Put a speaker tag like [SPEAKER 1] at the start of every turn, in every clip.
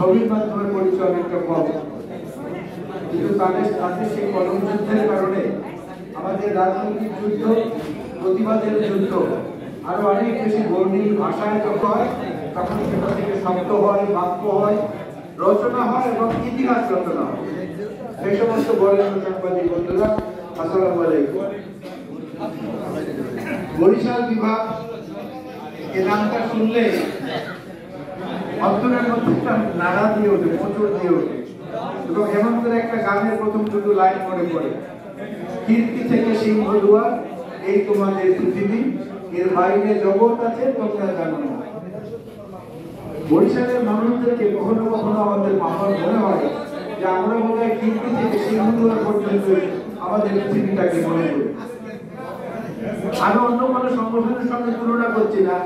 [SPEAKER 1] ছবির মাধ্যমে পরিচয় অনেকটা কম, কিন্তু তাদের সেই কলমযুদ্ধের কারণে আমাদের রাজনৈতিক যুদ্ধ, প্রতিবাদের যুদ্ধ আরো অনেক বেশি বর্ণিল ভাষায় যখন হয়, তখন সেটা থেকে শব্দ হয়, বাক্য হয়, রচনা হয় এবং ইতিহাস রচনা হয়। সেই সমস্ত বরেণ্য সাংবাদিক বন্ধুরা, আসসালামু আলাইকুম। বরিশাল বিভাগ এ নামটা শুনলে অন্তরের মধ্যে একটা নাড়া দিয়ে ওঠে, প্রচুর দিয়ে ওঠে, এবং এমন করে একটা গানের প্রথম দুটো লাইন মনে পড়ে, কীর্তি থেকে সিংহ দুয়ার, এই তোমাদের পৃথিবী, এর বাইরে জগৎ আছে তোমরা জানো না। বরিশালের মানুষদেরকে কখনো কখনো আমাদের মনে হয় যে আমরা মনে হয় কীর্তি থেকে সিংহ দুয়ার পর্যন্ত আমাদের পৃথিবীটাকে মনে করি। আমি অন্য কোনো সংগঠনের সঙ্গে তুলনা করছি না,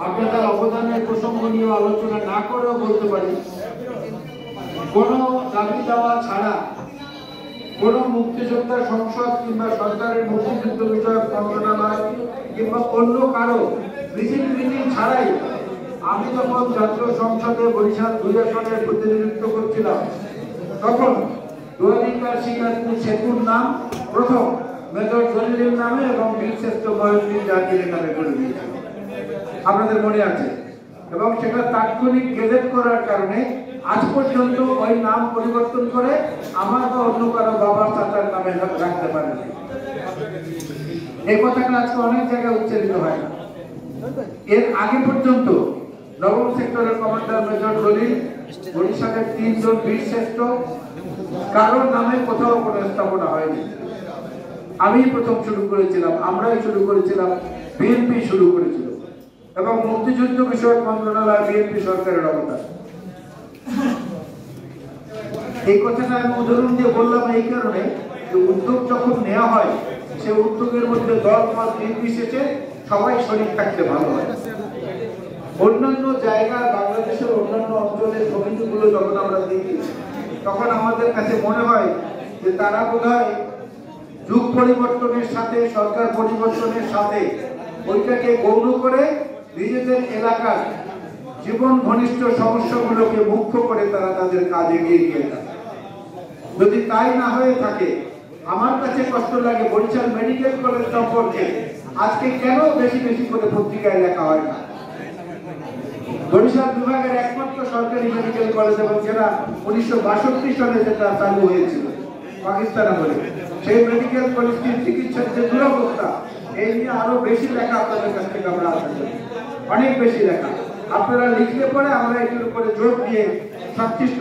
[SPEAKER 1] আপনাদের অবদানের প্রসঙ্গ নিয়ে আলোচনা না করেও বলতে পারি, কোন দাবি দাওয়া ছাড়া, কোন মুক্তিযোদ্ধা সংসদ কিংবা সরকারের মুক্তিযুদ্ধ বিষয়ক মন্ত্রণালয় কিংবা অন্য কারো মিছিল ছাড়াই আমি যখন জাতীয় সংসদে বরিশাল 2 আসনের প্রতিনিধিত্ব করছিলাম, তখন দোয়ালিকার শিকারপুর সেতুর নাম প্রথম মেজর জলিলের নামে এবং বীরশ্রেষ্ঠ মহিউদ্দিন জাহাঙ্গীরের নামে করে দিয়েছিল, আপনাদের মনে আছে। এবং সেটা তাৎক্ষণিক গেজেট করার কারণে আজ পর্যন্ত ওই নাম পরিবর্তন করে আমার বা অন্য কারো বাবার চাচার নামে রাখতে পারেন। এই কথাটা আজকে অনেক জায়গায় উচ্চারিত হয় না। এর আগে পর্যন্ত নবম সেক্টরের কমান্ডার মেজর জলিল, বরিশালের 3 জন বীরশ্রেষ্ঠ, কারোর নামে কোথাও কোনো স্থাপনা হয়নি। আমি প্রথম শুরু করেছিলাম, আমরাই শুরু করেছিলাম, বিএনপি শুরু করেছিল, এবং মুক্তিযুদ্ধ বিষয়ক মন্ত্রণালয় বিএনপি সরকারের অবদান। এই কথাটা আমি উদাহরণ দিয়ে বললাম এই কারণে যে উদ্যোগ যখন নেওয়া হয়, সে উদ্যোগের মধ্যে দল মত নির্বিশেষে সবাই শরীর থাকতে ভালো হয়। অন্যান্য জায়গা, বাংলাদেশের অন্যান্য অঞ্চলের ছবিগুলো যখন আমরা দেখি, তখন আমাদের কাছে মনে হয় যে তারা বোধহয় যুগ পরিবর্তনের সাথে, সরকার পরিবর্তনের সাথে ওইটাকে গৌণ করে নিজেদের এলাকার জীবন ঘনিষ্ঠ সমস্যাগুলোকে মুখ্য করে তারা তাদের কাজ এগিয়ে নিয়ে যায়। যদি তাই না হয়ে থাকে, আমার কাছে কষ্ট লাগে বরিশাল মেডিকেল কলেজ সম্পর্কে আজকে কেন বেশি বেশি করে পত্রিকায় লেখা হয় না। বরিশাল বিভাগের একমাত্র সরকারি মেডিকেল কলেজ, এবং যেটা 1962 সালে যেটা চালু হয়েছিল পাকিস্তান আমলে, সেই মেডিকেল কলেজটির চিকিৎসার যে দুরবস্থা, এই নিয়ে আরো বেশি লেখা আপনাদের কাছ থেকে আমরা আশা করি, অনেক বেশি লেখা। আপনারা লিখলে পরে আমরা এটির উপরে জোর দিয়ে সচেষ্ট